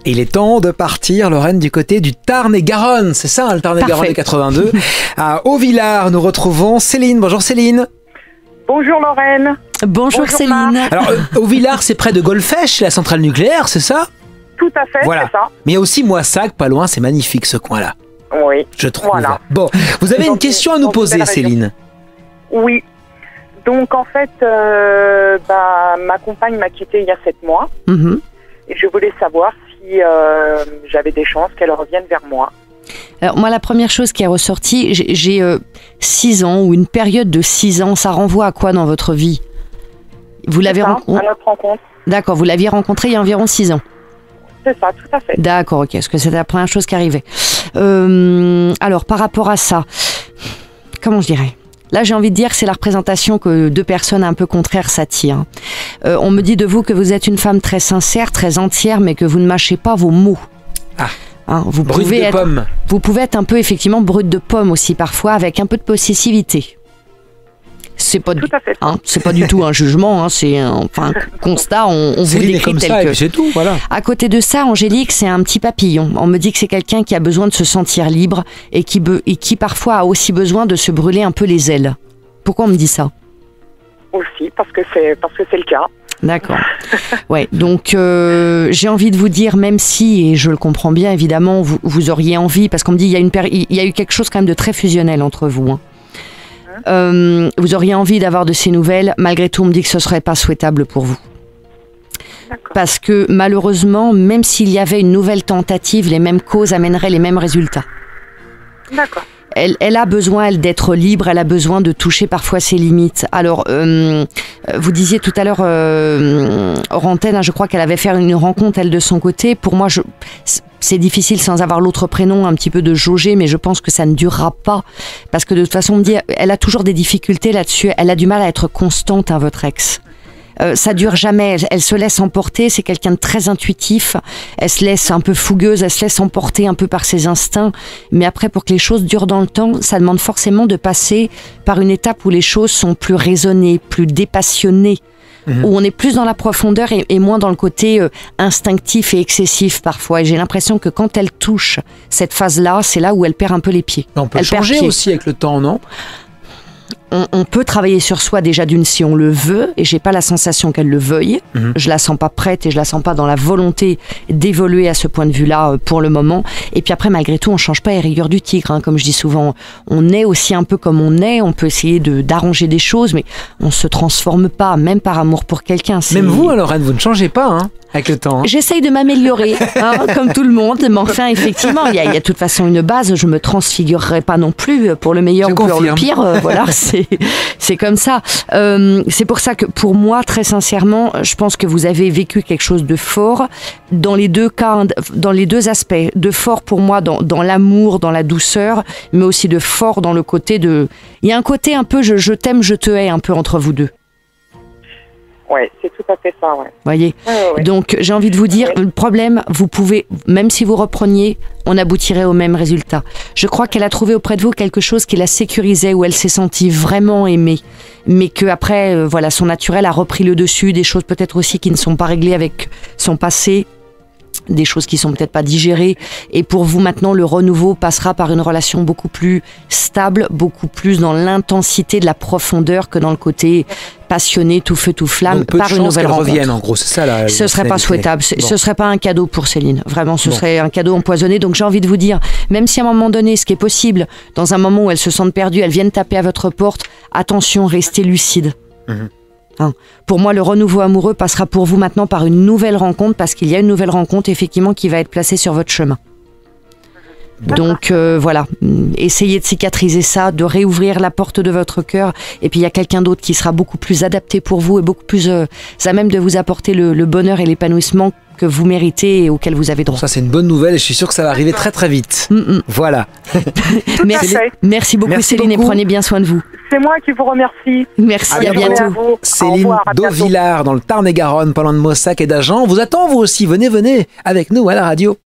Il est temps de partir, Lorraine, du côté du Tarn-et-Garonne. C'est ça, le Tarn-et-Garonne de 82. À Haut-Villard, nous retrouvons Céline. Bonjour Céline. Bonjour Lorraine. Bonjour Céline. Marc. Alors, Haut-Villard, c'est près de Golfech, la centrale nucléaire, c'est ça? Tout à fait, Voilà. c'est ça. Mais il y a aussi Moissac, pas loin, c'est magnifique ce coin-là, Oui. je trouve. Voilà. Bon, vous avez une question à nous poser, Céline. Oui. Donc en fait, ma compagne m'a quittée il y a 7 mois. Et je voulais savoir si j'avais des chances qu'elle revienne vers moi. Alors moi, la première chose qui est ressortie, j'ai 6 ans ou une période de 6 ans. Ça renvoie à quoi dans votre vie? Vous l'avez rencontré? À notre rencontre. D'accord, vous l'aviez rencontré il y a environ 6 ans. C'est ça, tout à fait. D'accord, ok, parce que c'était la première chose qui arrivait. Alors, par rapport à ça, comment je dirais? Là, j'ai envie de dire que c'est la représentation que deux personnes un peu contraires s'attirent. On me dit de vous que vous êtes une femme très sincère, très entière, mais que vous ne mâchez pas vos mots. Ah, hein, vous pouvez être un peu, effectivement, brute de pomme aussi, parfois, avec un peu de possessivité. C'est pas, c'est pas du tout un jugement, hein, c'est un constat, on vous décrit tel que. C'est tout, voilà. À côté de ça, Angélique, c'est un petit papillon. On me dit que c'est quelqu'un qui a besoin de se sentir libre et qui parfois a aussi besoin de se brûler un peu les ailes. Pourquoi on me dit ça? Aussi, parce que c'est le cas. D'accord. Ouais, donc j'ai envie de vous dire, même si, et je le comprends bien évidemment, vous auriez envie, parce qu'on me dit il y a eu quelque chose quand même de très fusionnel entre vous, hein. Vous auriez envie d'avoir de ces nouvelles, malgré tout on me dit que ce ne serait pas souhaitable pour vous. Parce que malheureusement, même s'il y avait une nouvelle tentative, les mêmes causes amèneraient les mêmes résultats. D'accord. Elle a besoin, elle, d'être libre, elle a besoin de toucher parfois ses limites. Alors, vous disiez tout à l'heure, hors antenne, hein, je crois qu'elle avait fait une rencontre, elle, de son côté. Pour moi, c'est difficile sans avoir l'autre prénom, un petit peu de jauger, mais je pense que ça ne durera pas. Parce que de toute façon, on me dit, elle a toujours des difficultés là-dessus. Elle a du mal à être constante, hein, votre ex. Ça dure jamais, elle se laisse emporter, c'est quelqu'un de très intuitif, elle se laisse un peu fougueuse, elle se laisse emporter un peu par ses instincts, mais après pour que les choses durent dans le temps, ça demande forcément de passer par une étape où les choses sont plus raisonnées, plus dépassionnées, où on est plus dans la profondeur et moins dans le côté instinctif et excessif parfois. Et j'ai l'impression que quand elle touche cette phase-là, c'est là où elle perd un peu les pieds. On peut changer aussi avec le temps, non ? On peut travailler sur soi déjà d'une si on le veut, et j'ai pas la sensation qu'elle le veuille. Je la sens pas prête et je la sens pas dans la volonté d'évoluer à ce point de vue-là pour le moment. Et puis après, malgré tout, on change pas les rigueurs du tigre, hein. Comme je dis souvent, on est aussi un peu comme on est. On peut essayer d'arranger des choses, mais on se transforme pas, même par amour pour quelqu'un. Même vous, Lorraine, vous ne changez pas, hein, avec le temps. Hein. J'essaye de m'améliorer, hein, comme tout le monde. Mais enfin, effectivement, il y a de toute façon une base. Je me transfigurerai pas non plus pour le meilleur ou pour le pire. Voilà, c'est comme ça. C'est pour ça que pour moi, très sincèrement, je pense que vous avez vécu quelque chose de fort dans les deux cas, dans les deux aspects. De fort pour moi dans l'amour, dans la douceur, mais aussi de fort dans le côté de... Il y a un côté un peu je t'aime, je te hais un peu entre vous deux. Ouais, c'est tout à fait ça, ouais. Voyez. Ouais. Donc, j'ai envie de vous dire, le problème, vous pouvez, même si vous repreniez, on aboutirait au même résultat. Je crois qu'elle a trouvé auprès de vous quelque chose qui la sécurisait, où elle s'est sentie vraiment aimée, mais que après, voilà, son naturel a repris le dessus, des choses peut-être aussi qui ne sont pas réglées avec son passé, des choses qui sont peut-être pas digérées, et pour vous maintenant le renouveau passera par une relation beaucoup plus stable, beaucoup plus dans l'intensité de la profondeur que dans le côté passionné, tout feu tout flamme. Donc, par une nouvelle rencontre. Revienne, en gros, c'est ça là. Ce serait pas souhaitable, ce serait pas un cadeau pour Céline, vraiment ce serait un cadeau empoisonné. Donc j'ai envie de vous dire, même si à un moment donné, ce qui est possible, dans un moment où elles se sentent perdues, elles viennent taper à votre porte, attention, restez lucide. Hein. Pour moi, le renouveau amoureux passera pour vous maintenant par une nouvelle rencontre, parce qu'il y a une nouvelle rencontre effectivement qui va être placée sur votre chemin. Donc voilà, essayez de cicatriser ça, de réouvrir la porte de votre cœur, et puis il y a quelqu'un d'autre qui sera beaucoup plus adapté pour vous et beaucoup plus à même de vous apporter le bonheur et l'épanouissement que vous méritez et auquel vous avez droit. Ça, c'est une bonne nouvelle et je suis sûr que ça va arriver très très vite. Voilà. Merci beaucoup, Céline, et prenez bien soin de vous. C'est moi qui vous remercie. Merci, à bientôt. Céline d'Haut-Villard dans le Tarn-et-Garonne, pas loin de Moissac et d'Agen. On vous attend, vous aussi. Venez avec nous à la radio.